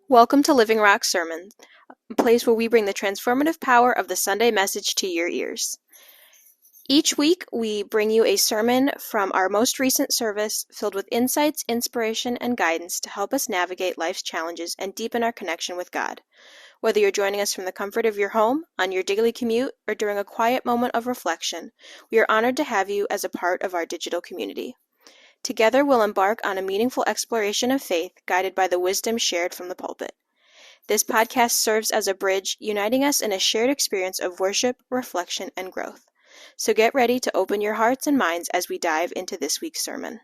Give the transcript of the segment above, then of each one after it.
Welcome to Living Rock Sermons, a place where we bring the transformative power of the Sunday message to your ears. Each week, we bring you a sermon from our most recent service filled with insights, inspiration, and guidance to help us navigate life's challenges and deepen our connection with God. Whether you're joining us from the comfort of your home, on your daily commute, or during a quiet moment of reflection, we are honored to have you as a part of our digital community. Together, we'll embark on a meaningful exploration of faith guided by the wisdom shared from the pulpit. This podcast serves as a bridge, uniting us in a shared experience of worship, reflection, and growth. So get ready to open your hearts and minds as we dive into this week's sermon.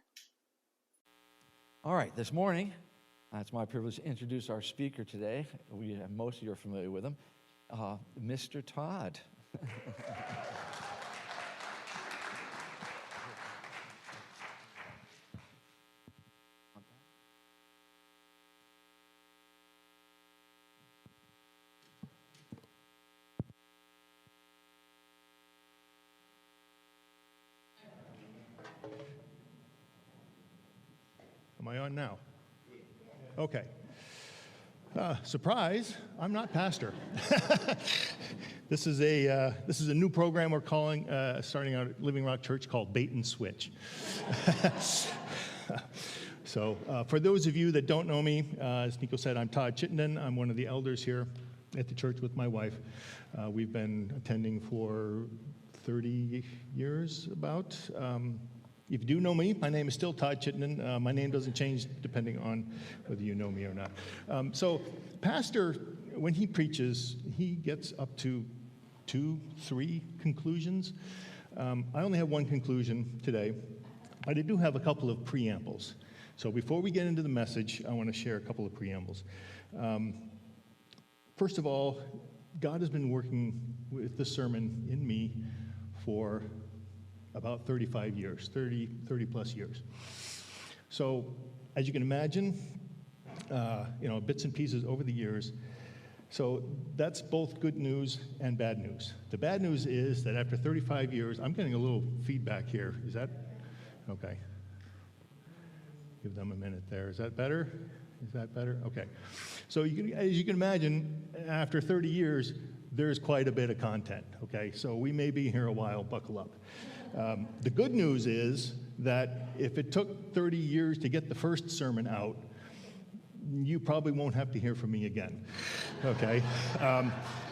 All right, this morning, it's my privilege to introduce our speaker today. Most of you are familiar with him, Mr. Todd. Am I on now? Okay. Surprise, I'm not pastor. This is a new program we're starting out at Living Rock Church called Bait and Switch. So for those of you that don't know me, as Nico said, I'm Todd Chittenden. I'm one of the elders here at the church with my wife. We've been attending for 30 years about. If you do know me, my name is still Todd Chittenden. My name doesn't change depending on whether you know me or not. So pastor, when he preaches, he gets up to 2-3 conclusions. I only have one conclusion today, but I do have a couple of preambles. So before we get into the message, I want to share a couple of preambles. First of all, God has been working with the sermon in me for about 35 years, 30 plus years. So as you can imagine, bits and pieces over the years. So that's both good news and bad news. The bad news is that after 35 years, I'm getting a little feedback here. Is that okay? Give them a minute there. Is that better? Is that better? Okay. So as you can imagine, after 30 years, there's quite a bit of content, okay? So we may be here a while, buckle up. The good news is that if it took 30 years to get the first sermon out, you probably won't have to hear from me again, okay?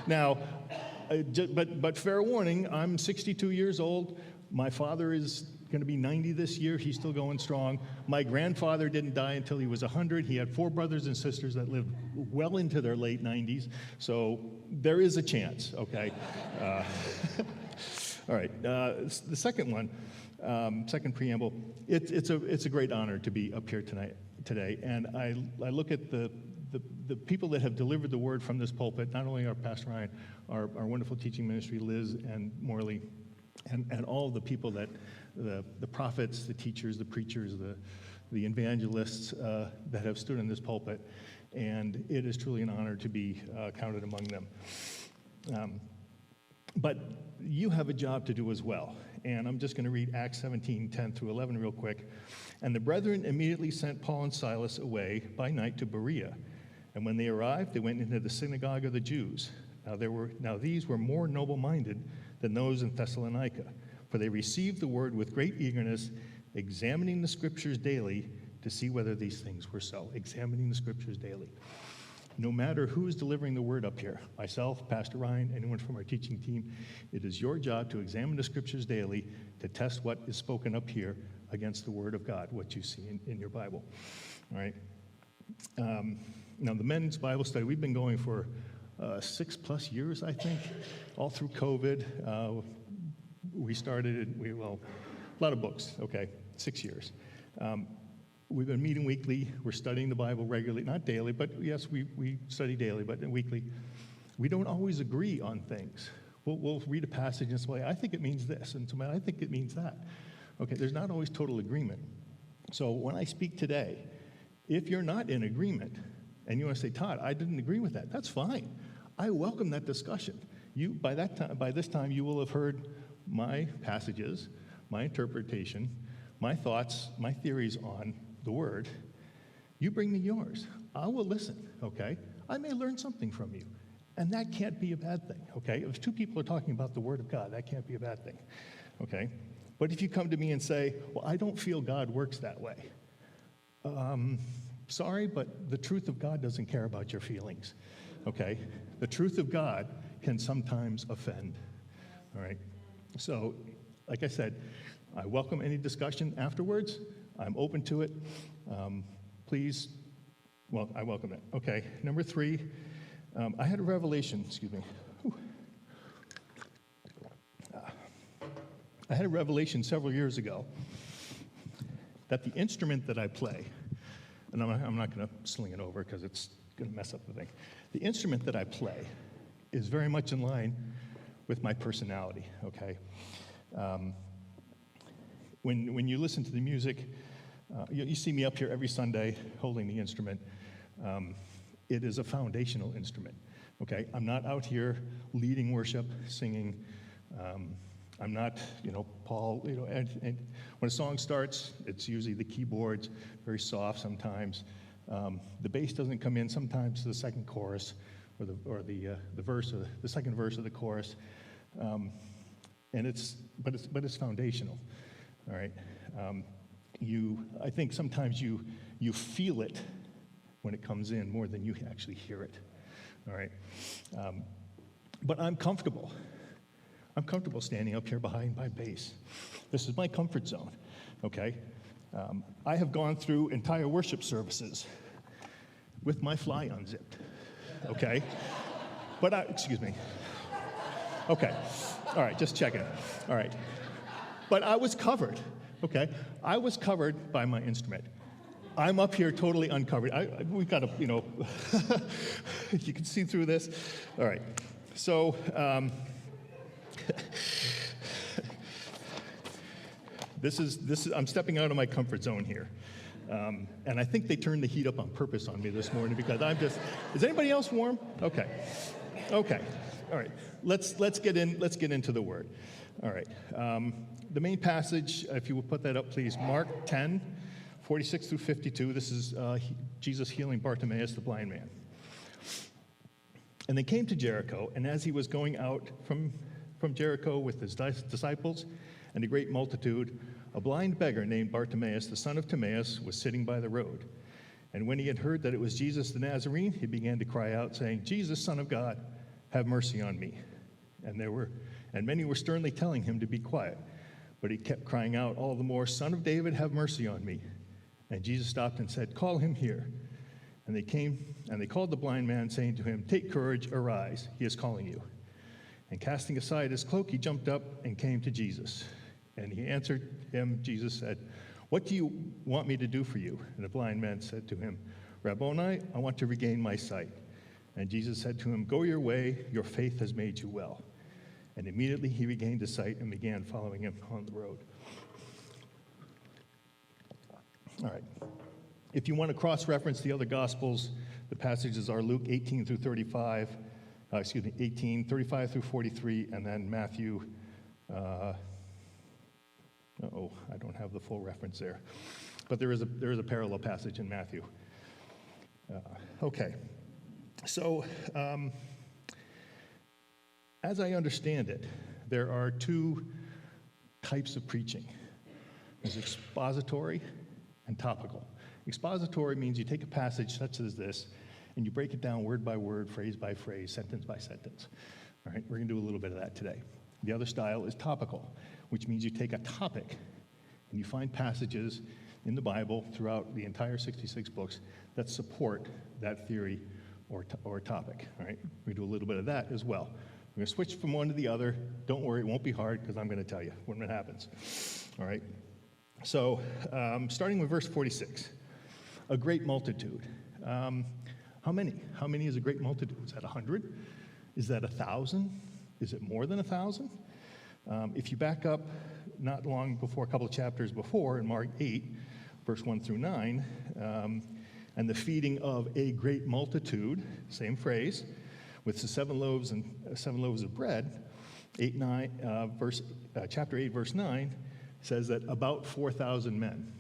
But fair warning, I'm 62 years old. My father is going to be 90 this year. He's still going strong. My grandfather didn't die until he was 100. He had 4 brothers and sisters that lived well into their late 90s. So there is a chance, okay? All right, the second one, second preamble, it's a great honor to be up here today, and I look at the people that have delivered the word from this pulpit, not only our Pastor Ryan, our wonderful teaching ministry, Liz and Morley, and all the people that, the prophets, the teachers, the preachers, the evangelists that have stood in this pulpit, and it is truly an honor to be counted among them. But you have a job to do as well. And I'm just going to read Acts 17:10-11 real quick. And the brethren immediately sent Paul and Silas away by night to Berea. And when they arrived, they went into the synagogue of the Jews. Now these were more noble-minded than those in Thessalonica, for they received the word with great eagerness, examining the scriptures daily to see whether these things were so. Examining the scriptures daily. No matter who is delivering the word up here, myself, Pastor Ryan, anyone from our teaching team, it is your job to examine the scriptures daily to test what is spoken up here against the word of God, what you see in your Bible. All right. Now, the men's Bible study, we've been going for 6+ years, I think, all through COVID. We started it, a lot of books, okay, 6 years. We've been meeting weekly. We're studying the Bible regularly, not daily, but yes, we study daily, but weekly. We don't always agree on things. We'll read a passage and say, I think it means this, and somebody, I think it means that. Okay, there's not always total agreement. So when I speak today, if you're not in agreement, and you want to say, Todd, I didn't agree with that, that's fine. I welcome that discussion. By this time, you will have heard my passages, my interpretation, my thoughts, my theories on the Word. You bring me yours. I will listen, okay? I may learn something from you. And that can't be a bad thing, okay? If two people are talking about the Word of God, that can't be a bad thing, okay? But if you come to me and say, well, I don't feel God works that way, sorry, but the truth of God doesn't care about your feelings, okay? The truth of God can sometimes offend, all right? So, like I said, I welcome any discussion afterwards. I'm open to it. Please, well, I welcome it. Okay, number 3, I had a revelation, I had a revelation several years ago that the instrument that I play, and I'm not going to sling it over because it's going to mess up the thing. The instrument that I play is very much in line with my personality, okay? When you listen to the music, you see me up here every Sunday holding the instrument. It is a foundational instrument, okay? I'm not out here leading worship, singing. I'm not, Paul, and when a song starts, it's usually the keyboards, very soft sometimes. The bass doesn't come in sometimes to the second chorus or the verse, or the second verse of the chorus. But it's foundational, all right? I think sometimes you feel it when it comes in more than you actually hear it, all right? But I'm comfortable. I'm comfortable standing up here behind my bass. This is my comfort zone, okay? I have gone through entire worship services with my fly unzipped, okay? Excuse me. Okay, all right, just checking. All right. But I was covered, okay? I was covered by my instrument. I'm up here totally uncovered. We've got to, you can see through this. All right, so, this is, I'm stepping out of my comfort zone here. And I think they turned the heat up on purpose on me this morning because is anybody else warm? Okay, all right, let's get into the Word. All right, the main passage, if you would put that up, please, Mark 10, 46 through 52. This is Jesus healing Bartimaeus, the blind man. And they came to Jericho, and as he was going out from Jericho with his disciples and a great multitude, a blind beggar named Bartimaeus, the son of Timaeus, was sitting by the road. And when he had heard that it was Jesus the Nazarene, he began to cry out, saying, Jesus, Son of God, have mercy on me. And many were sternly telling him to be quiet. But he kept crying out all the more, Son of David, have mercy on me. And Jesus stopped and said, Call him here. And they came, and they called the blind man, saying to him, Take courage, arise, he is calling you. And casting aside his cloak, he jumped up and came to Jesus. And he answered him, Jesus said, What do you want me to do for you? And the blind man said to him, Rabboni, I want to regain my sight. And Jesus said to him, Go your way, your faith has made you well. And immediately he regained his sight and began following him on the road. All right. If you want to cross-reference the other Gospels, the passages are Luke 18 through 35, 18, 35 through 43, and then Matthew, I don't have the full reference there. But there is a parallel passage in Matthew. Okay. So, as I understand it, there are two types of preaching. There's expository and topical. Expository means you take a passage such as this, and you break it down word by word, phrase by phrase, sentence by sentence. All right, we're going to do a little bit of that today. The other style is topical, which means you take a topic, and you find passages in the Bible throughout the entire 66 books that support that theory or topic. All right, we do a little bit of that as well. We're going to switch from one to the other. Don't worry, it won't be hard because I'm going to tell you when it happens. All right, so starting with verse 46, a great multitude. How many? How many is a great multitude? Is that 100? Is that 1,000? Is it more than 1,000? If you back up not long before, a couple of chapters before, in Mark 8, verse 1 through 9, and the feeding of a great multitude, same phrase, with the 7 loaves of bread, chapter 8, verse 9 says that about 4,000 men.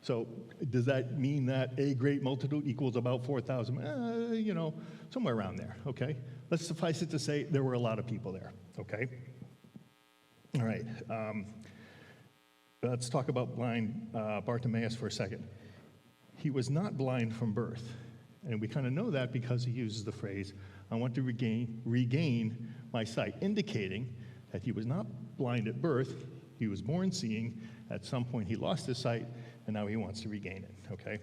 So does that mean that a great multitude equals about 4,000? Somewhere around there, okay? Let's suffice it to say there were a lot of people there, okay? All right. Let's talk about blind Bartimaeus for a second. He was not blind from birth. And we kind of know that because he uses the phrase, I want to regain my sight, indicating that he was not blind at birth. He was born seeing. At some point, he lost his sight, and now he wants to regain it, okay?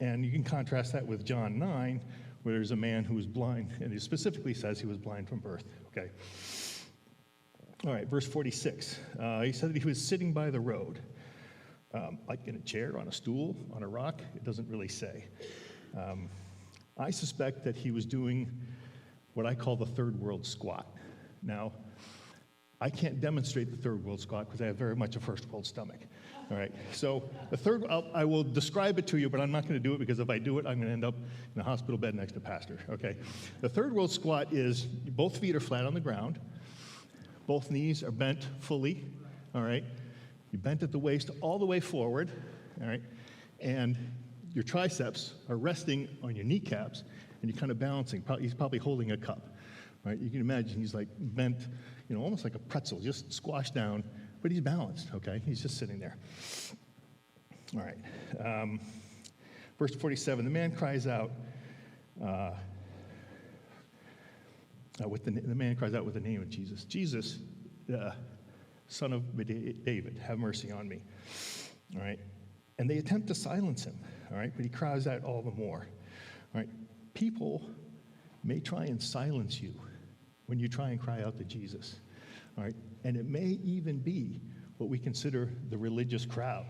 And you can contrast that with John 9, where there's a man who was blind, and it specifically says he was blind from birth, okay? All right, verse 46. He said that he was sitting by the road, like in a chair, on a stool, on a rock. It doesn't really say. I suspect that he was doing what I call the third world squat. Now, I can't demonstrate the third world squat because I have very much a first world stomach. All right, so I will describe it to you, but I'm not going to do it because if I do it, I'm going to end up in a hospital bed next to pastor, okay? The third world squat is both feet are flat on the ground, both knees are bent fully, all right? You bent at the waist all the way forward, all right? And your triceps are resting on your kneecaps, and you're kind of balancing. He's probably holding a cup, right? You can imagine he's like bent, almost like a pretzel, just squashed down, but he's balanced, okay? He's just sitting there. All right. Verse 47, the man cries out, the man cries out with the name of Jesus. Jesus, son of David, have mercy on me. All right. And they attempt to silence him, all right, but he cries out all the more. All right. People may try and silence you when you try and cry out to Jesus. All right. And it may even be what we consider the religious crowd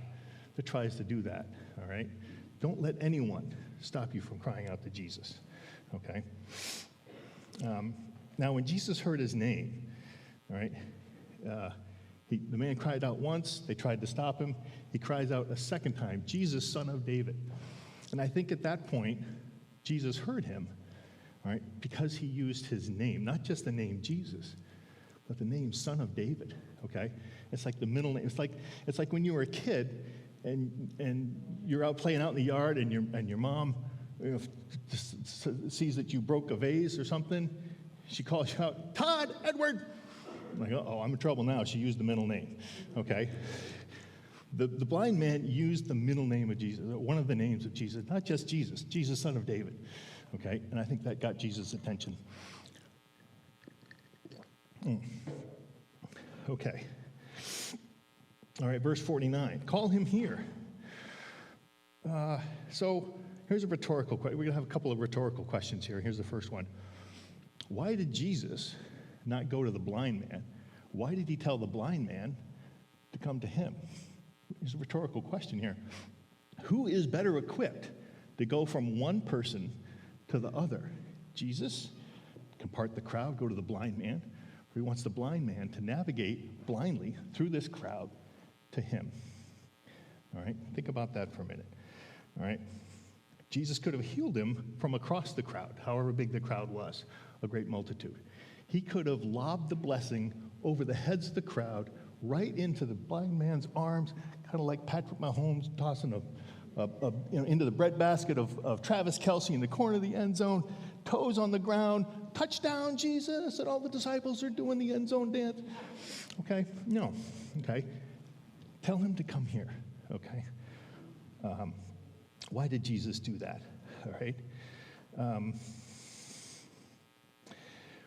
that tries to do that. All right. Don't let anyone stop you from crying out to Jesus. Okay. Now, when Jesus heard his name, all right, the man cried out once. They tried to stop him. He cries out a second time, Jesus, son of David. And I think at that point, Jesus heard him, all right, because he used his name, not just the name Jesus, but the name son of David, okay? It's like the middle name. It's like when you were a kid and you're out playing out in the yard and your mom sees that you broke a vase or something. She calls you out, Todd, Edward. I'm like, uh-oh, I'm in trouble now. She used the middle name, okay? The blind man used the middle name of Jesus, one of the names of Jesus, not just Jesus, Jesus, son of David, okay? And I think that got Jesus' attention. Okay. All right, verse 49. Call him here. So here's a rhetorical question. We're going to have a couple of rhetorical questions here. Here's the first one. Why did Jesus not go to the blind man? Why did he tell the blind man to come to him? Here's a rhetorical question here. Who is better equipped to go from one person to the other? Jesus can part the crowd, go to the blind man, or he wants the blind man to navigate blindly through this crowd to him. All right, think about that for a minute. All right, Jesus could have healed him from across the crowd, however big the crowd was, a great multitude. He could have lobbed the blessing over the heads of the crowd, right into the blind man's arms, kind of like Patrick Mahomes tossing into the breadbasket of Travis Kelce in the corner of the end zone, toes on the ground, touchdown, Jesus, and all the disciples are doing the end zone dance. Okay? No. Okay? Tell him to come here. Okay? Why did Jesus do that? All right?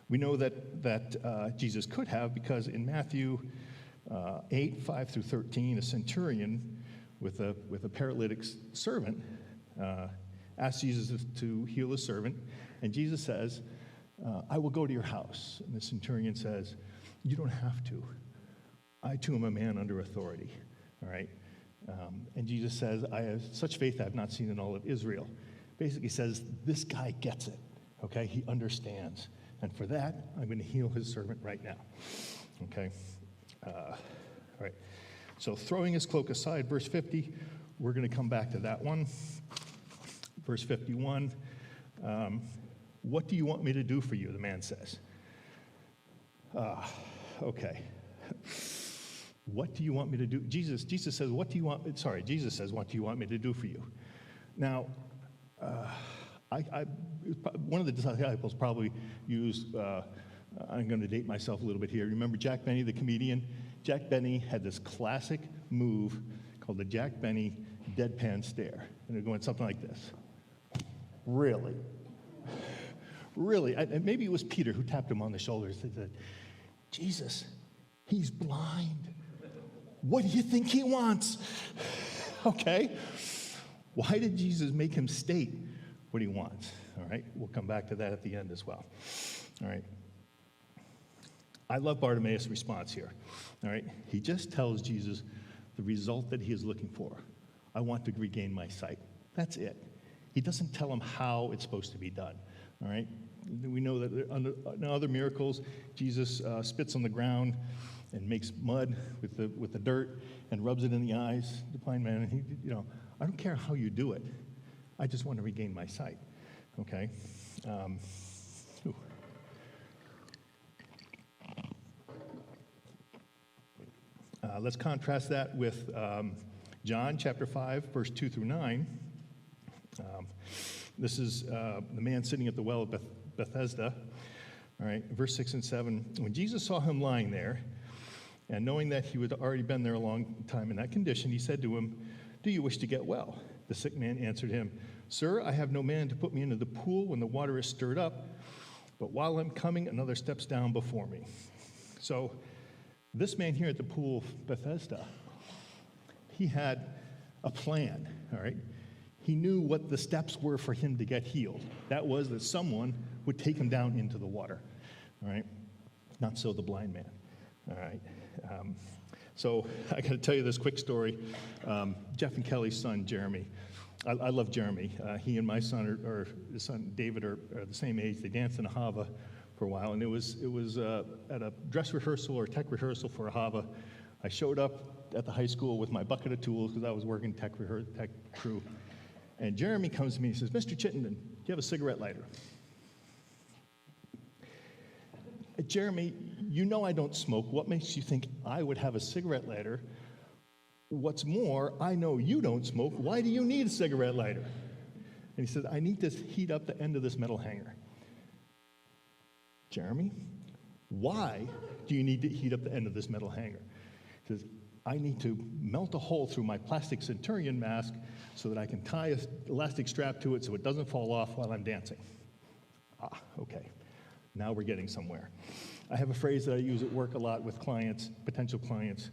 We know that Jesus could have, because in Matthew 8, 5 through 13, a centurion with a paralytic servant asked Jesus to heal his servant, and Jesus says, I will go to your house. And the centurion says, you don't have to. I too am a man under authority. All right? And Jesus says, I have such faith I have not seen in all of Israel. Basically says, this guy gets it. Okay? He understands. And for that, I'm going to heal his servant right now. Okay? All right. So throwing his cloak aside, verse 50, we're going to come back to that one. Verse 51, what do you want me to do for you, the man says. Okay. What do you want me to do? Jesus says, what do you want me to do for you? Now, one of the disciples probably used, I'm going to date myself a little bit here. Remember Jack Benny, the comedian? Jack Benny had this classic move called the Jack Benny deadpan stare. And they're going something like this. Really? Really? And maybe it was Peter who tapped him on the shoulders and said, Jesus, he's blind. What do you think he wants? Okay. Why did Jesus make him state what he wants? All right. We'll come back to that at the end as well. All right. I love Bartimaeus' response here. All right. He just tells Jesus the result that he is looking for. I want to regain my sight. That's it. He doesn't tell him how it's supposed to be done. All right. We know that in other miracles, Jesus spits on the ground and makes mud with the dirt and rubs it in the eyes. The blind man, and he, I don't care how you do it. I just want to regain my sight. Okay. Let's contrast that with John chapter 5, verse 2 through 9. This is the man sitting at the well of Bethesda. All right, verse 6 and 7. When Jesus saw him lying there, and knowing that he had already been there a long time in that condition, he said to him, "Do you wish to get well?" The sick man answered him, "Sir, I have no man to put me into the pool when the water is stirred up, but while I'm coming, another steps down before me." So this man here at the pool of Bethesda, he had a plan, all right? He knew what the steps were for him to get healed. That was that someone would take him down into the water, all right? Not so the blind man, all right? So I got to tell you this quick story. Jeff and Kelly's son, Jeremy. I love Jeremy. He and my son, or his son David, are the same age. They danced in a Hava for a while, and it was at a dress rehearsal or tech rehearsal for a Hava. I showed up at the high school with my bucket of tools because I was working tech crew. And Jeremy comes to me and says, "Mr. Chittenden, do you have a cigarette lighter?" Jeremy, you know I don't smoke. What makes you think I would have a cigarette lighter? What's more, I know you don't smoke. Why do you need a cigarette lighter? And he says, "I need to heat up the end of this metal hanger." Jeremy, why do you need to heat up the end of this metal hanger? He says, "I need to melt a hole through my plastic centurion mask so that I can tie an elastic strap to it so it doesn't fall off while I'm dancing." Okay. Now we're getting somewhere. I have a phrase that I use at work a lot with clients, potential clients.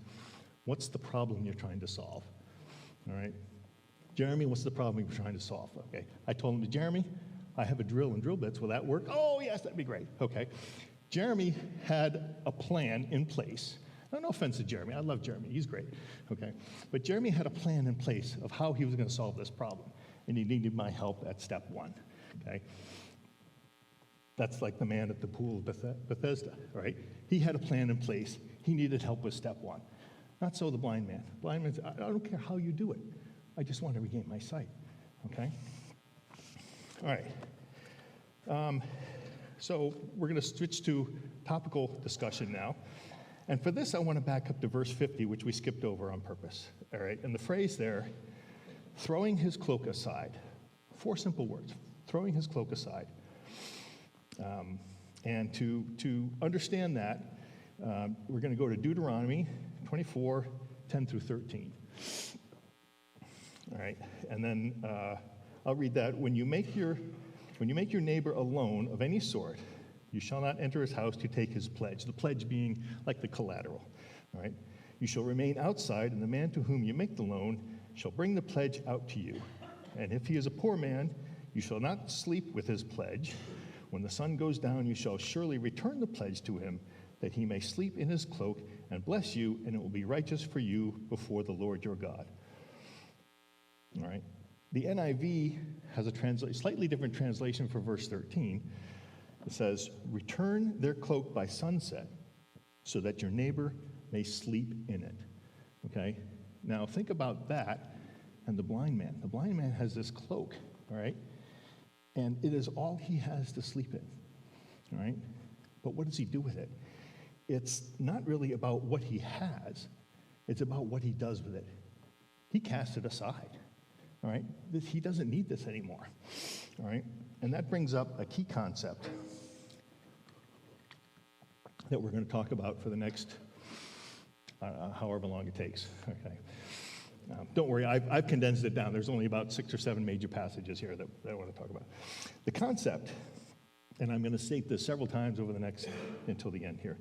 What's the problem you're trying to solve? All right. Jeremy, what's the problem you're trying to solve? Okay. I told him, Jeremy, I have a drill and drill bits. Will that work? Oh, yes, that'd be great. Okay. Jeremy had a plan in place. No offense to Jeremy. I love Jeremy. He's great. Okay. But Jeremy had a plan in place of how he was going to solve this problem. And he needed my help at step one. Okay. That's like the man at the pool of Bethesda, right? He had a plan in place. He needed help with step one. Not so the blind man. Blind man said, I don't care how you do it. I just want to regain my sight, okay? All right. So we're going to switch to topical discussion now. And for this, I want to back up to verse 50, which we skipped over on purpose, all right? And the phrase there, throwing his cloak aside. 4 simple words, throwing his cloak aside. And to understand that, we're going to go to Deuteronomy 24, 10 through 13. All right, and then I'll read that. When you make your neighbor a loan of any sort, you shall not enter his house to take his pledge. The pledge being like the collateral. All right, you shall remain outside, and the man to whom you make the loan shall bring the pledge out to you. And if he is a poor man, you shall not sleep with his pledge. When the sun goes down, you shall surely return the pledge to him, that he may sleep in his cloak and bless you, and it will be righteous for you before the Lord your God. All right. The NIV has a slightly different translation for verse 13. It says, "Return their cloak by sunset, so that your neighbor may sleep in it." Okay? Now think about that and the blind man. The blind man has this cloak, all right? And it is all he has to sleep in, all right? But what does he do with it? it's not really about what he has, it's about what he does with it. He casts it aside, all right? He doesn't need this anymore, all right? And that brings up a key concept that we're going to talk about for the next however long it takes, okay? Don't worry, I've condensed it down. There's only about 6 or 7 major passages here that I want to talk about. The concept, and I'm going to state this several times over the next, until the end here.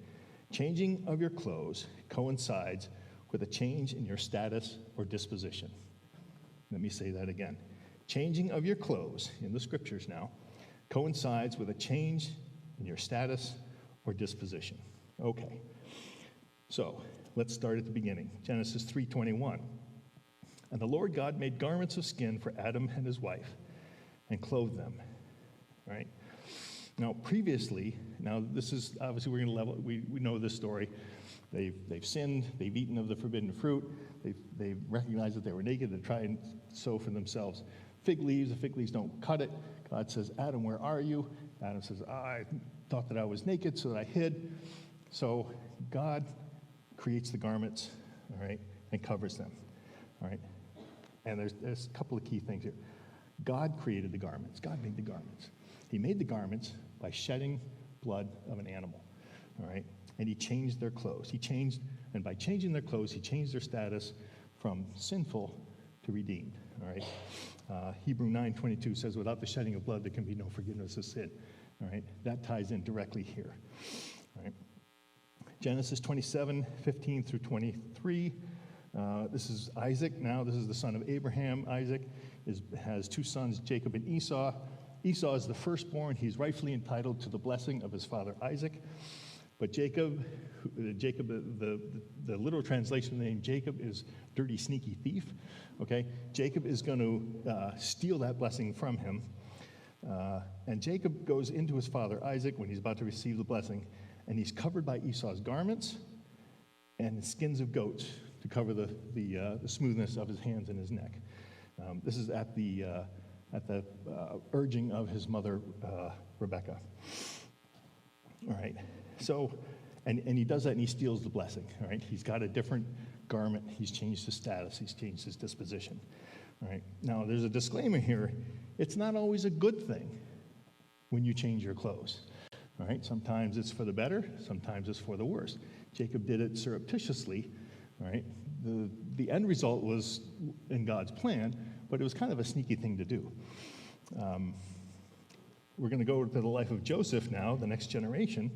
Changing of your clothes coincides with a change in your status or disposition. Let me say that again. Changing of your clothes, in the scriptures now, coincides with a change in your status or disposition. Okay, so let's start at the beginning. Genesis 3:21. And the Lord God made garments of skin for Adam and his wife and clothed them. All right? Now, previously, now this is, obviously we're going to level, we know this story. They've sinned, they've eaten of the forbidden fruit, they've recognized that they were naked to try and sew for themselves fig leaves. The fig leaves don't cut it. God says, Adam, where are you? Adam says, I thought that I was naked, so that I hid. So God creates the garments, all right, and covers them, all right? And there's a couple of key things here. God created the garments. God made the garments. He made the garments by shedding blood of an animal, all right? And he changed their clothes. And by changing their clothes, he changed their status from sinful to redeemed, all right? Hebrew 9:22 says, without the shedding of blood, there can be no forgiveness of sin, all right? That ties in directly here, all right? Genesis 27:15 through 23. This is Isaac now. This is the son of Abraham. Isaac has 2 sons, Jacob and Esau. Esau is the firstborn. He's rightfully entitled to the blessing of his father Isaac. But Jacob, the literal translation of the name Jacob is dirty, sneaky thief. Okay? Jacob is going to steal that blessing from him. And Jacob goes into his father Isaac when he's about to receive the blessing, and he's covered by Esau's garments and skins of goats to cover the smoothness of his hands and his neck. This is at the urging of his mother, Rebekah. All right. So, and he does that and he steals the blessing. All right. He's got a different garment. He's changed his status. He's changed his disposition. All right. Now, there's a disclaimer here. It's not always a good thing when you change your clothes. All right. Sometimes it's for the better. Sometimes it's for the worse. Jacob did it surreptitiously. Right? The end result was in God's plan, but it was kind of a sneaky thing to do. We're going to go to the life of Joseph now, the next generation.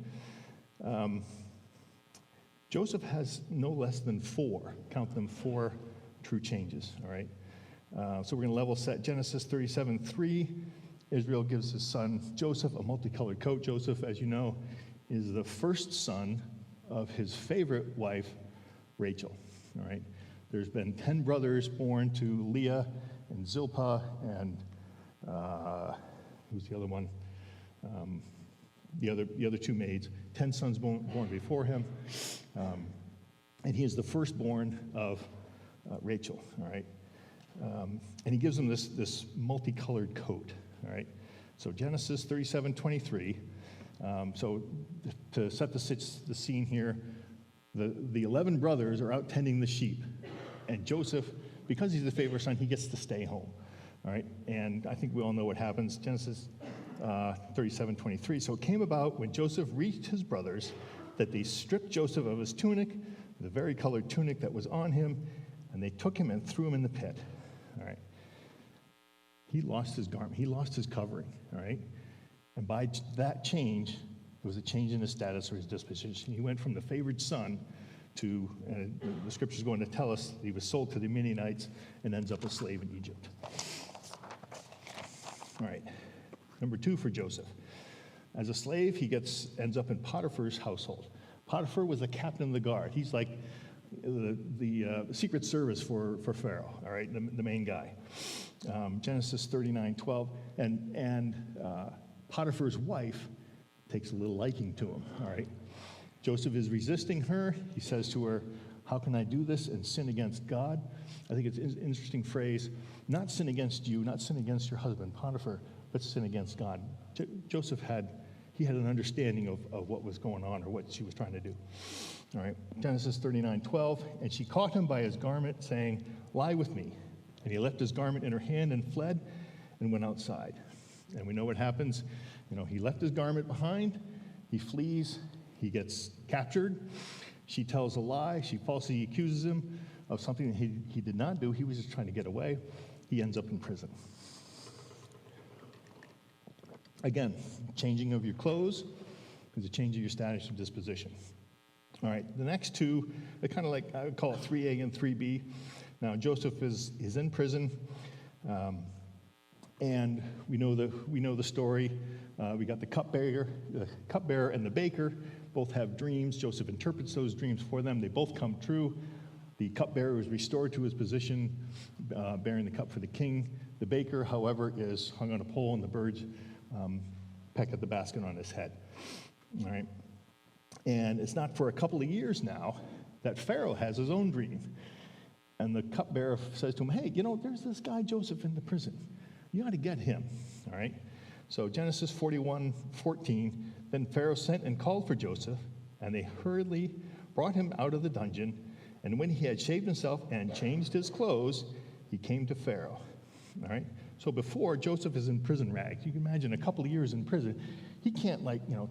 Joseph has no less than 4, count them, 4 true changes, all right? So we're going to level set. Genesis 37:3, Israel gives his son Joseph a multicolored coat. Joseph, as you know, is the first son of his favorite wife, Rachel, all right? There's been 10 brothers born to Leah and Zilpah and who's the other one? The other 2 maids. 10 sons born before him, and he is the firstborn of Rachel, all right? And he gives them this multicolored coat, all right? So Genesis 37:23. So to set the scene here, the 11 brothers are out tending the sheep, and Joseph, because he's the favorite son, he gets to stay home, all right? And I think we all know what happens. Genesis 37:23. So it came about when Joseph reached his brothers that they stripped Joseph of his tunic, the varicolored tunic that was on him, and they took him and threw him in the pit, all right? He lost his garment. He lost his covering, all right? And by that change, there was a change in his status or his disposition. He went from the favored son to, the scripture's going to tell us, he was sold to the Midianites and ends up a slave in Egypt. All right. Number 2 for Joseph. As a slave, he ends up in Potiphar's household. Potiphar was the captain of the guard. He's like the secret service for Pharaoh, all right, the main guy. Genesis 39:12. And Potiphar's wife takes a little liking to him, all right? Joseph is resisting her. He says to her, how can I do this and sin against God? I think it's an interesting phrase, not sin against you, not sin against your husband, Potiphar, but sin against God. Joseph he had an understanding of what was going on or what she was trying to do. All right, Genesis 39:12, and she caught him by his garment, saying, lie with me. And he left his garment in her hand and fled and went outside. And we know what happens. He left his garment behind. He flees. He gets captured. She tells a lie. She falsely accuses him of something that he did not do. He was just trying to get away. He ends up in prison. Again, changing of your clothes is a change of your status of disposition. All right, the next two, they're kind of like, I would call it 3A and 3B. Now, Joseph is in prison, and we know the story. We got the cupbearer and the baker both have dreams. Joseph interprets those dreams for them. They both come true. The cupbearer is restored to his position, bearing the cup for the king. The baker, however, is hung on a pole, and the birds peck at the basket on his head. All right. And it's not for a couple of years now that Pharaoh has his own dream. And the cupbearer says to him, hey, there's this guy Joseph in the prison. You ought to get him. All right. So Genesis 41:14, then Pharaoh sent and called for Joseph, and they hurriedly brought him out of the dungeon. And when he had shaved himself and changed his clothes, he came to Pharaoh. All right. So before, Joseph is in prison rags. You can imagine a couple of years in prison. He can't,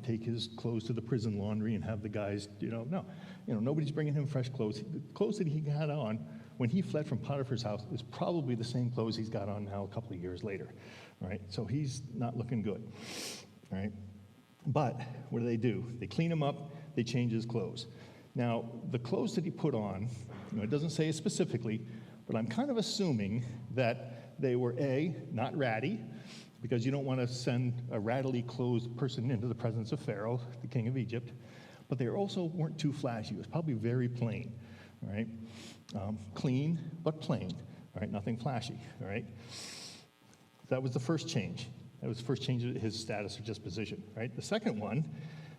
take his clothes to the prison laundry and have the guys, no. Nobody's bringing him fresh clothes. The clothes that he had on when he fled from Potiphar's house is probably the same clothes he's got on now a couple of years later. All right, so he's not looking good. All right, but what do? They clean him up. They change his clothes. Now, the clothes that he put on, it doesn't say it specifically, but I'm kind of assuming that they were not ratty, because you don't want to send a rattly clothed person into the presence of Pharaoh, the king of Egypt. But they also weren't too flashy. It was probably very plain, all right? Clean, but plain, all right? Nothing flashy, all right? That was the first change. That was the first change of his status or disposition, right? The second one,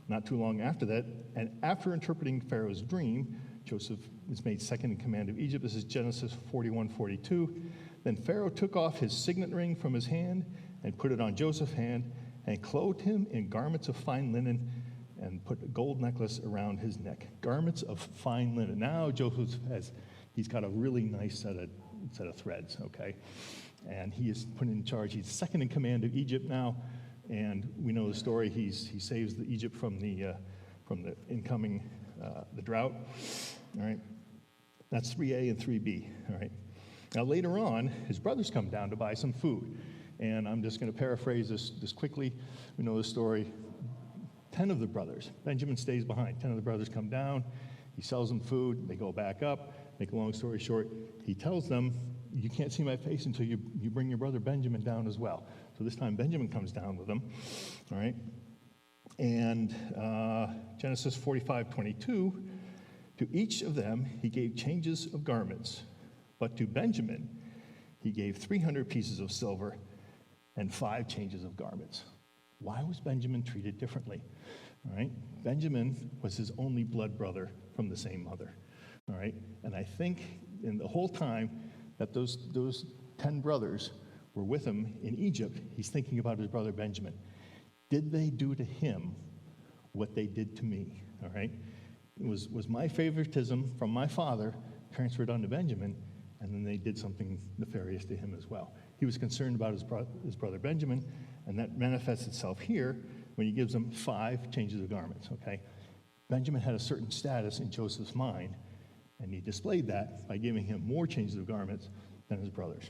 not too long after that, and after interpreting Pharaoh's dream, Joseph was made second in command of Egypt. This is Genesis 41:42. Then Pharaoh took off his signet ring from his hand and put it on Joseph's hand and clothed him in garments of fine linen and put a gold necklace around his neck. Garments of fine linen. Now Joseph he's got a really nice set of threads, okay? And he is put in charge. He's second in command of Egypt now, and we know the story. He saves Egypt from the incoming the drought. All right, that's 3A and 3B. All right. Now later on, his brothers come down to buy some food, and I'm just going to paraphrase this quickly. We know the story. 10 of the brothers. Benjamin stays behind. 10 of the brothers come down. He sells them food. They go back up. Make a long story short, he tells them, you can't see my face until you bring your brother Benjamin down as well. So this time Benjamin comes down with them. All right. And Genesis 45:22, to each of them he gave changes of garments, but to Benjamin he gave 300 pieces of silver and 5 changes of garments. Why was Benjamin treated differently? All right. Benjamin was his only blood brother from the same mother. All right. And I think in the whole time that those 10 brothers were with him in Egypt, he's thinking about his brother Benjamin. Did they do to him what they did to me? All right. Was my favoritism from my father transferred onto Benjamin, and then they did something nefarious to him as well. He was concerned about his brother Benjamin, and that manifests itself here when he gives him 5 changes of garments, okay? Benjamin had a certain status in Joseph's mind, and he displayed that by giving him more changes of garments than his brothers.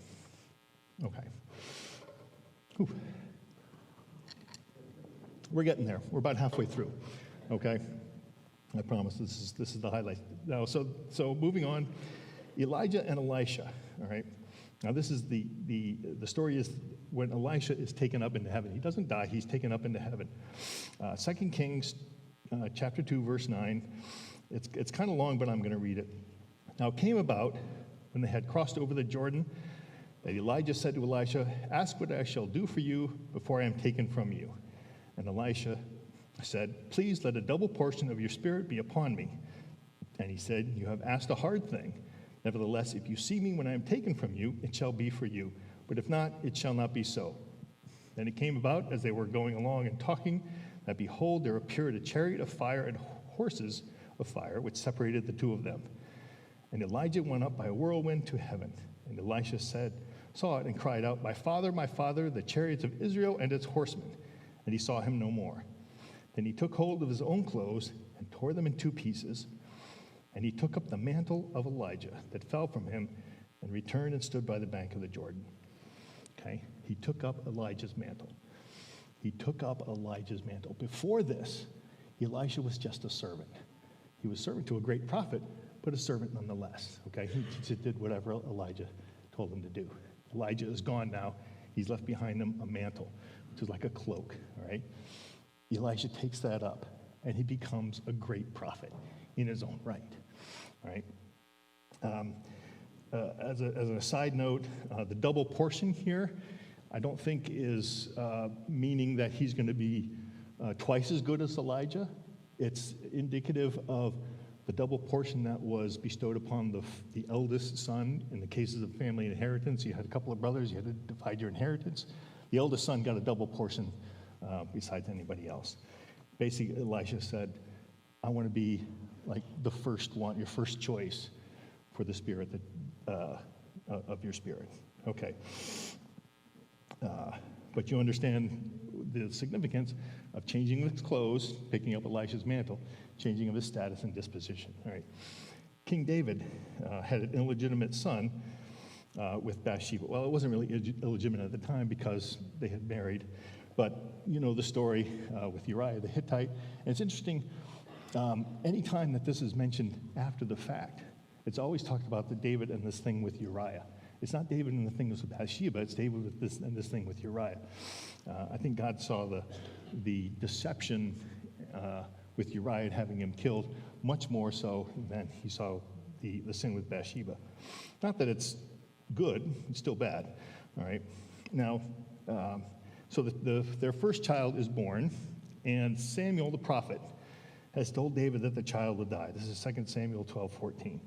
Okay. Whew. We're getting there. We're about halfway through, okay? I promise this is the highlight. Now, so moving on, Elijah and Elisha, all right? Now this is the story is when Elisha is taken up into heaven. He doesn't die, he's taken up into heaven. 2 Kings chapter 2, verse 9. It's kind of long, but I'm going to read it. Now it came about when they had crossed over the Jordan that Elijah said to Elisha, ask what I shall do for you before I am taken from you. And Elisha said, please let a double portion of your spirit be upon me. And he said, you have asked a hard thing. Nevertheless, if you see me when I am taken from you, it shall be for you. But if not, it shall not be so. Then it came about, as they were going along and talking, that behold, there appeared a chariot of fire and horses of fire, which separated the two of them. And Elijah went up by a whirlwind to heaven. And Elisha saw it and cried out, my father, the chariots of Israel and its horsemen. And he saw him no more. Then he took hold of his own clothes and tore them in two pieces. And he took up the mantle of Elijah that fell from him and returned and stood by the bank of the Jordan. Okay? He took up Elijah's mantle. He took up Elijah's mantle. Before this, Elisha was just a servant. He was servant to a great prophet, but a servant nonetheless. Okay? He just did whatever Elijah told him to do. Elijah is gone now. He's left behind him a mantle, which is like a cloak. All right? Elisha takes that up, and he becomes a great prophet in his own right. All right? As an aside note, the double portion here, I don't think is meaning that he's going to be twice as good as Elijah. It's indicative of the double portion that was bestowed upon the eldest son. In the cases of family inheritance, you had a couple of brothers, you had to divide your inheritance. The eldest son got a double portion besides anybody else. Basically, Elisha said, I want to be like the first one, your first choice for the spirit of your spirit. Okay. But you understand the significance of changing his clothes, picking up Elisha's mantle, changing of his status and disposition. All right. King David had an illegitimate son with Bathsheba. Well, it wasn't really illegitimate at the time because they had married, but you know the story with Uriah the Hittite. And it's interesting, anytime that this is mentioned after the fact, it's always talked about the David and this thing with Uriah. It's not David and the thing with Bathsheba, it's David with this and this thing with Uriah. I think God saw the deception with Uriah having him killed much more so than he saw the sin with Bathsheba. Not that it's good, it's still bad. All right. Now, so their first child is born, and Samuel the prophet has told David that the child would die. This is 2 Samuel 12:14.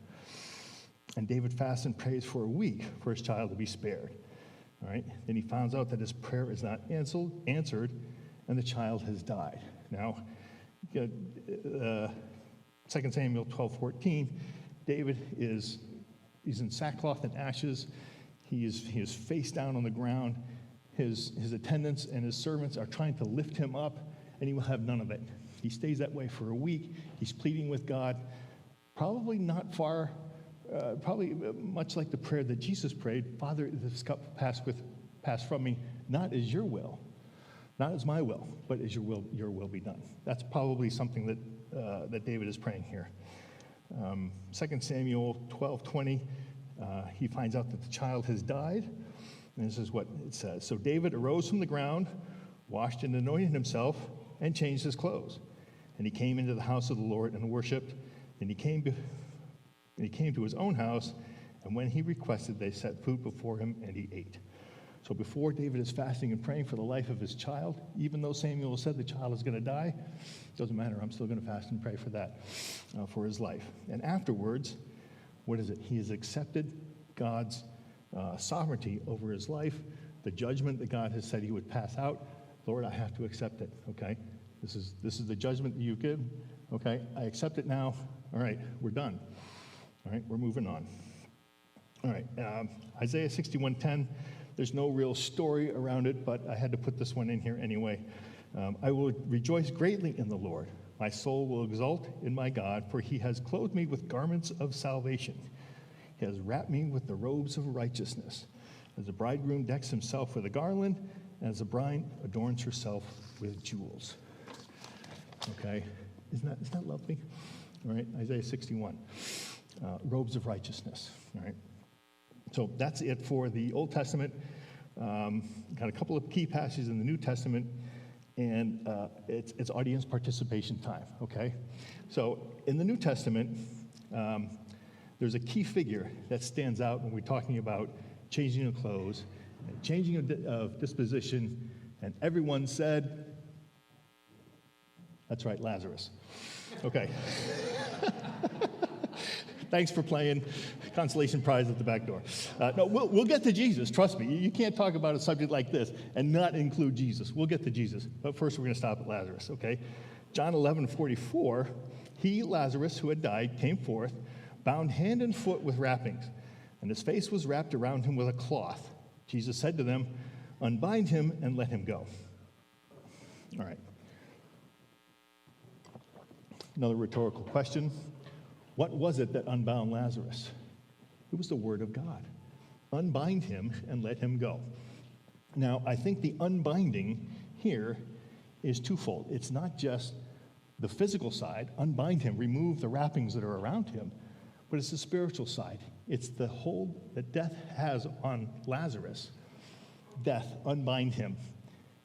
And David fasts and prays for a week for his child to be spared. All right. Then he finds out that his prayer is not answered, and the child has died. Now, 2 Samuel 12:14, David he's in sackcloth and ashes. He is face down on the ground. His attendants and his servants are trying to lift him up, and he will have none of it. He stays that way for a week. He's pleading with God, probably not far. Probably much like the prayer that Jesus prayed, Father, this cup pass from me, not as your will, not as my will, but as your will be done. That's probably something that David is praying here. 2 Samuel 12:20, he finds out that the child has died, and this is what it says. So David arose from the ground, washed and anointed himself, and changed his clothes. And he came into the house of the Lord and worshipped, and he came to his own house, and when he requested, they set food before him, and he ate. So before David is fasting and praying for the life of his child, even though Samuel said the child is going to die, it doesn't matter. I'm still going to fast and pray for that, for his life. And afterwards, what is it? He has accepted God's sovereignty over his life, the judgment that God has said he would pass out. Lord, I have to accept it, okay? This is the judgment that you give, okay? I accept it now. All right, we're done. All right, we're moving on. All right, Isaiah 61:10. There's no real story around it, but I had to put this one in here anyway. I will rejoice greatly in the Lord. My soul will exult in my God, for he has clothed me with garments of salvation. He has wrapped me with the robes of righteousness. As a bridegroom decks himself with a garland, and as a bride adorns herself with jewels. Okay, isn't that lovely? All right, Isaiah 61. Robes of righteousness. All right. So that's it for the Old Testament. Got a couple of key passages in the New Testament, and it's audience participation time. Okay. So in the New Testament, there's a key figure that stands out when we're talking about changing of clothes, and changing of disposition, and everyone said, "That's right, Lazarus." Okay. Thanks for playing. Consolation prize at the back door. No, we'll get to Jesus. Trust me. You can't talk about a subject like this and not include Jesus. We'll get to Jesus. But first, we're going to stop at Lazarus, okay? John 11:44, he, Lazarus, who had died, came forth, bound hand and foot with wrappings, and his face was wrapped around him with a cloth. Jesus said to them, unbind him and let him go. All right. Another rhetorical question. What was it that unbound Lazarus? It was the word of God. Unbind him and let him go. Now, I think the unbinding here is twofold. It's not just the physical side, unbind him, remove the wrappings that are around him, but it's the spiritual side. It's the hold that death has on Lazarus. Death, unbind him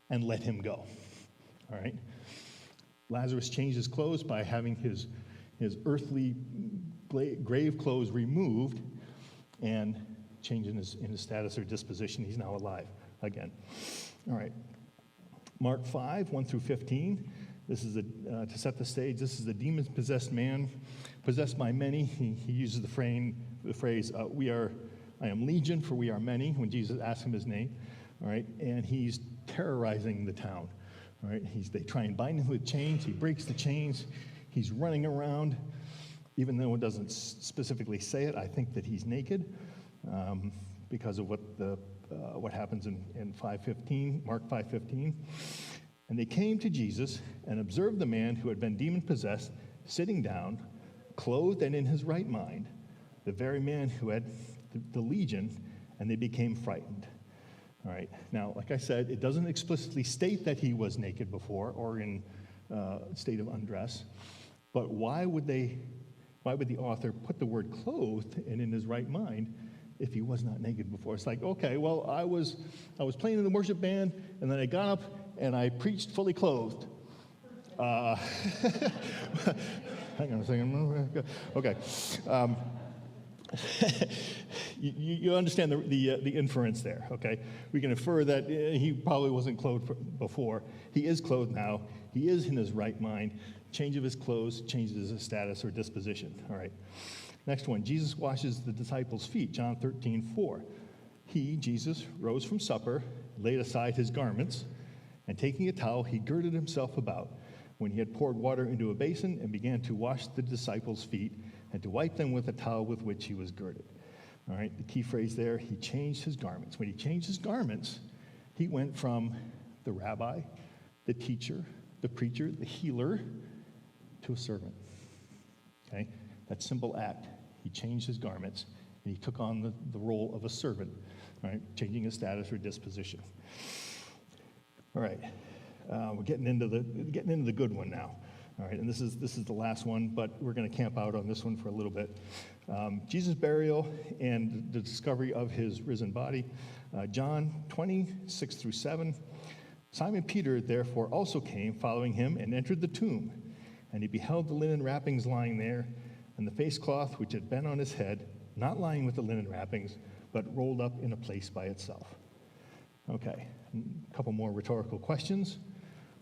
and let him go. All right? Lazarus changed his clothes by having his earthly grave clothes removed and changing in his status or disposition. He's now alive again. All right. Mark 5, 1 through 15. This is to set the stage. This is the demon-possessed man, possessed by many. He uses the phrase, I am legion, for we are many, when Jesus asks him his name. All right, and he's terrorizing the town. All right, they try and bind him with chains. He breaks the chains. He's running around, even though it doesn't specifically say it. I think that he's naked because of what happens in 5:15, Mark 5:15. And they came to Jesus and observed the man who had been demon-possessed sitting down, clothed and in his right mind, the very man who had the legion, and they became frightened. All right. Now, like I said, it doesn't explicitly state that he was naked before or in state of undress, but why would the author put the word clothed and in his right mind if he was not naked before? It's like, okay, well, I was playing in the worship band, and then I got up and I preached fully clothed. Hang on a second. Okay. You understand the inference there, okay? We can infer that he probably wasn't clothed before. He is clothed now. He is in his right mind. Change of his clothes changes his status or disposition, all right? Next one, Jesus washes the disciples' feet, John 13:4. He, Jesus, rose from supper, laid aside his garments, and taking a towel, he girded himself about. When he had poured water into a basin and began to wash the disciples' feet and to wipe them with a towel with which he was girded. All right, the key phrase there, he changed his garments. When he changed his garments, he went from the rabbi, the teacher, the preacher, the healer, to a servant. Okay, that simple act, he changed his garments, and he took on the role of a servant, all right, changing his status or disposition. All right, we're getting into the good one now. All right, and this is the last one, but we're going to camp out on this one for a little bit. Jesus' burial and the discovery of his risen body. John 20:6 through 7. Simon Peter therefore also came, following him, and entered the tomb. And he beheld the linen wrappings lying there, and the face cloth which had been on his head, not lying with the linen wrappings, but rolled up in a place by itself. Okay, a couple more rhetorical questions.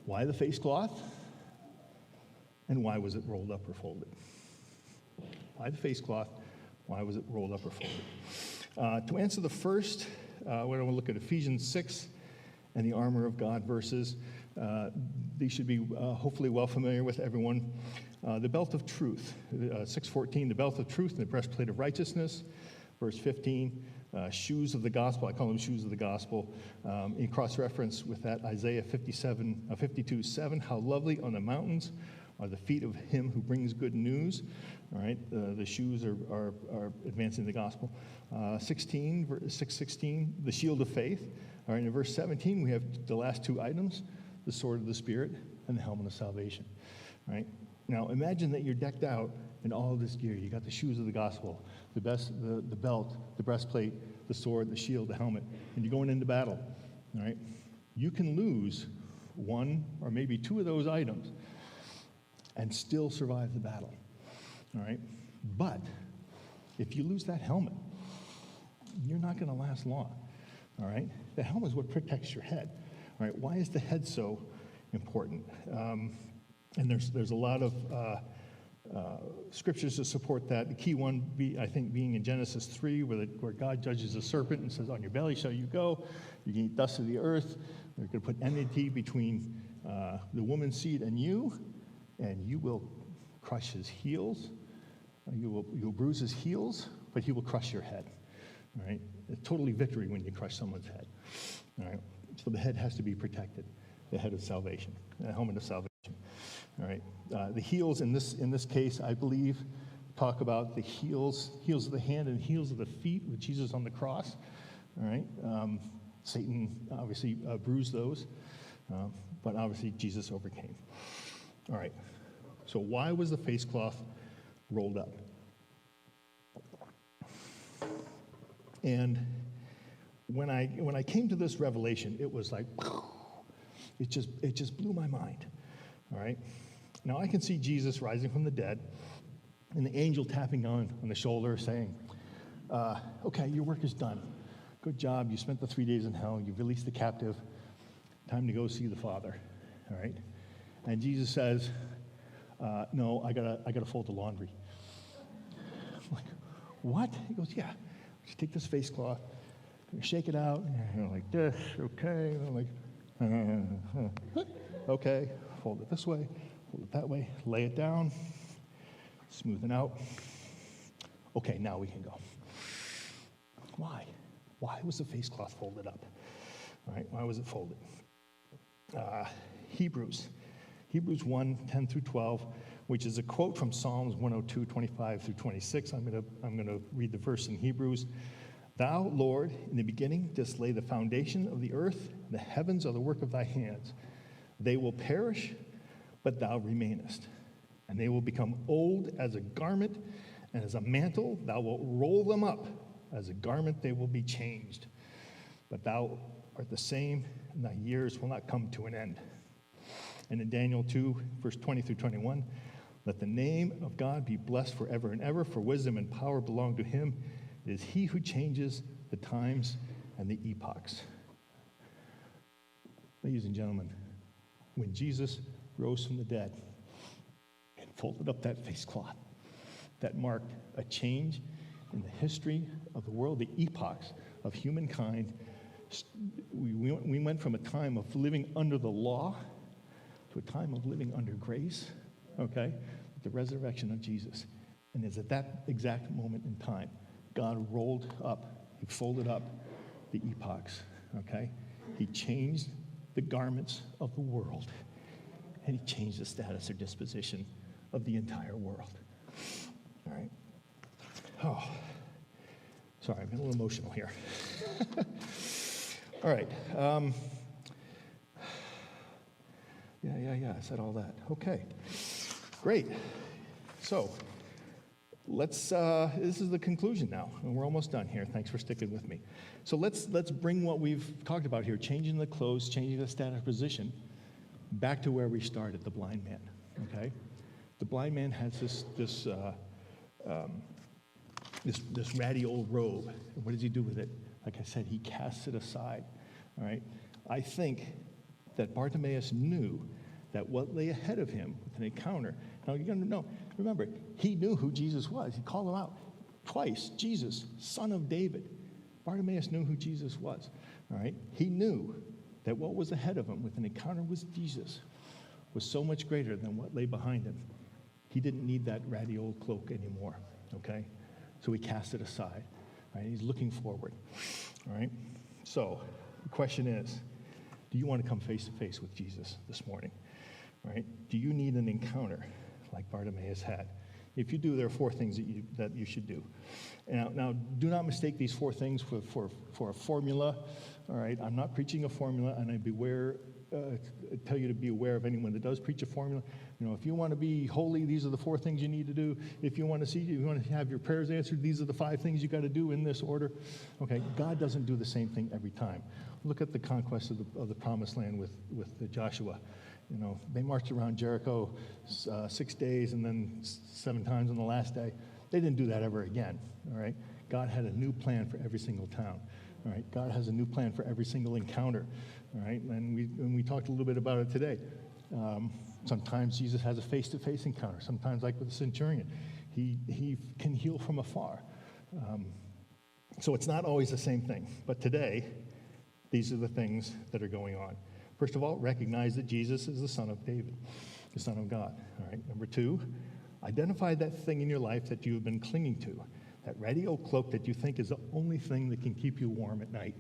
Why the face cloth? And why was it rolled up or folded? Why the face cloth? Why was it rolled up or folded? To answer the first, we're going to look at Ephesians 6 and the armor of God verses. These should be hopefully well familiar with everyone. The belt of truth, 6:14, the belt of truth and the breastplate of righteousness. Verse 15, shoes of the gospel. I call them shoes of the gospel. In cross-reference with that, Isaiah 52:7, how lovely on the mountains are the feet of him who brings good news. All right, the shoes are advancing the gospel. 6:16, the shield of faith. All right, in verse 17, we have the last two items, the sword of the Spirit and the helmet of salvation. All right, now imagine that you're decked out in all of this gear. You got the shoes of the gospel, the belt, the breastplate, the sword, the shield, the helmet, and you're going into battle. All right, you can lose one or maybe two of those items and still survive the battle, all right? But if you lose that helmet, you're not going to last long, all right? The helmet is what protects your head, all right? Why is the head so important? And there's a lot of scriptures to support that. The key one, I think, being in Genesis 3, where God judges the serpent and says, on your belly shall you go, you can eat dust of the earth. They're going to put enmity between the woman's seed and you will crush his heels. You will bruise his heels, but he will crush your head. All right? It's totally victory when you crush someone's head. All right? So the head has to be protected, the head of salvation, the helmet of salvation. All right? The heels in this case, I believe, talk about the heels of the hand and heels of the feet with Jesus on the cross. All right? Satan obviously bruised those, but obviously Jesus overcame. All right. So why was the face cloth rolled up? And when I came to this revelation, it was like, it just blew my mind. All right. Now I can see Jesus rising from the dead, and the angel tapping on the shoulder, saying, "Okay, your work is done. Good job. You spent the 3 days in hell. You've released the captive. Time to go see the Father." All right. And Jesus says, "No, I gotta fold the laundry." I'm like, what? He goes, "Yeah. Just take this face cloth, shake it out, like this, okay." And I'm like, okay, fold it this way, fold it that way, lay it down, smooth it out. Okay, now we can go. Why? Why was the face cloth folded up? All right, why was it folded? Hebrews 1, 10 through 12, which is a quote from Psalms 102, 25 through 26. I'm gonna read the verse in Hebrews. "Thou, Lord, in the beginning didst lay the foundation of the earth. The heavens are the work of thy hands. They will perish, but thou remainest. And they will become old as a garment, and as a mantle thou wilt roll them up. As a garment they will be changed. But thou art the same, and thy years will not come to an end." And in Daniel 2, verse 20 through 21, "Let the name of God be blessed forever and ever, for wisdom and power belong to him. It is he who changes the times and the epochs." Ladies and gentlemen, when Jesus rose from the dead and folded up that face cloth, that marked a change in the history of the world, the epochs of humankind. We went from a time of living under the law to a time of living under grace, okay, the resurrection of Jesus. And it's at that exact moment in time, God rolled up, he folded up the epochs, okay? He changed the garments of the world, and he changed the status or disposition of the entire world. All right? Oh, sorry, I'm getting a little emotional here. All right. Yeah, I said all that. Okay, great. So let's, this is the conclusion now, and we're almost done here. Thanks for sticking with me. So let's bring what we've talked about here, changing the clothes, changing the status position, back to where we started, the blind man, okay? The blind man has this ratty old robe. And what does he do with it? Like I said, he casts it aside, all right? I think that Bartimaeus knew that what lay ahead of him with an encounter. Now, you're going to know, remember, he knew who Jesus was. He called him out twice, Jesus, Son of David. Bartimaeus knew who Jesus was, all right? He knew that what was ahead of him with an encounter with Jesus was so much greater than what lay behind him. He didn't need that ratty old cloak anymore, okay? So he cast it aside, right? He's looking forward, all right? So the question is, do you want to come face to face with Jesus this morning, right? Do you need an encounter like Bartimaeus had? If you do, there are 4 things that you should do. Now, do not mistake these 4 things for a formula, all right? I'm not preaching a formula, and I tell you to be aware of anyone that does preach a formula. You know, if you want to be holy, these are the 4 things you need to do. If you want to have your prayers answered, these are the 5 things you got to do in this order. Okay, God doesn't do the same thing every time. Look at the conquest of the promised land with Joshua. You know, they marched around Jericho 6 days and then 7 times on the last day. They didn't do that ever again, all right? God had a new plan for every single town, all right? God has a new plan for every single encounter, all right? And we talked a little bit about it today. Sometimes Jesus has a face-to-face encounter. Sometimes, like with the centurion, he can heal from afar. So it's not always the same thing. But today, these are the things that are going on. First of all, recognize that Jesus is the Son of David, the Son of God. All right. Number two, identify that thing in your life that you've been clinging to, that radio cloak that you think is the only thing that can keep you warm at night,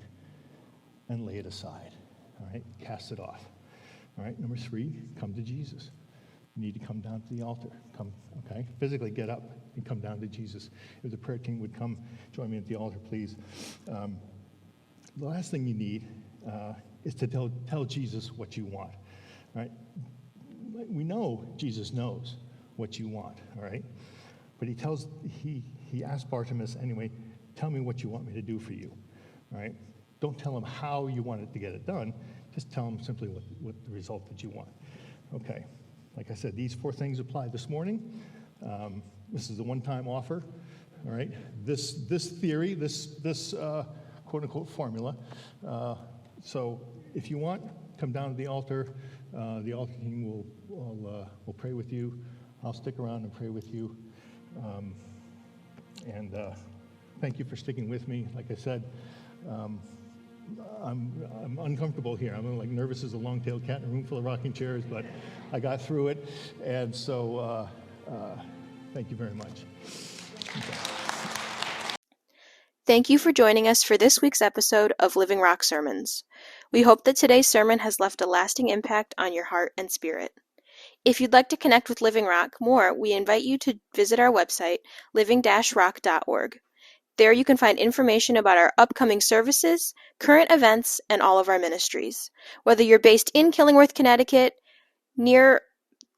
and lay it aside. All right. Cast it off. All right. Number three, come to Jesus. You need to come down to the altar. Come, okay? Physically get up and come down to Jesus. If the prayer team would come join me at the altar, please. The last thing you need is to tell Jesus what you want, right? We know Jesus knows what you want, all right? But he asked Bartimaeus anyway, tell me what you want me to do for you, all right? Don't tell him how you want it to get it done. Just tell him simply what the result that you want. Okay, like I said, these 4 things apply this morning. This is a one-time offer, all right? This theory, this quote-unquote formula. So if you want, come down to the altar. The altar team will pray with you. I'll stick around and pray with you. And thank you for sticking with me. Like I said, I'm uncomfortable here. I'm like nervous as a long-tailed cat in a room full of rocking chairs, but I got through it. And so thank you very much. Okay. Thank you for joining us for this week's episode of Living Rock Sermons. We hope that today's sermon has left a lasting impact on your heart and spirit. If you'd like to connect with Living Rock more, we invite you to visit our website, living-rock.org. There you can find information about our upcoming services, current events, and all of our ministries. Whether you're based in Killingworth, Connecticut, near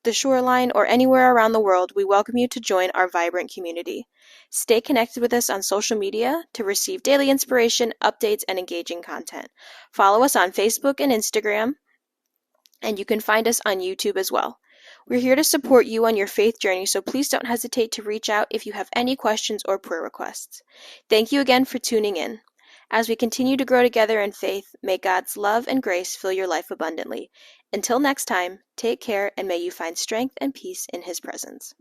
the shoreline, or anywhere around the world, we welcome you to join our vibrant community. Stay connected with us on social media to receive daily inspiration, updates, and engaging content. Follow us on Facebook and Instagram, and you can find us on YouTube as well. We're here to support you on your faith journey, so please don't hesitate to reach out if you have any questions or prayer requests. Thank you again for tuning in. As we continue to grow together in faith, may God's love and grace fill your life abundantly. Until next time, take care and may you find strength and peace in His presence.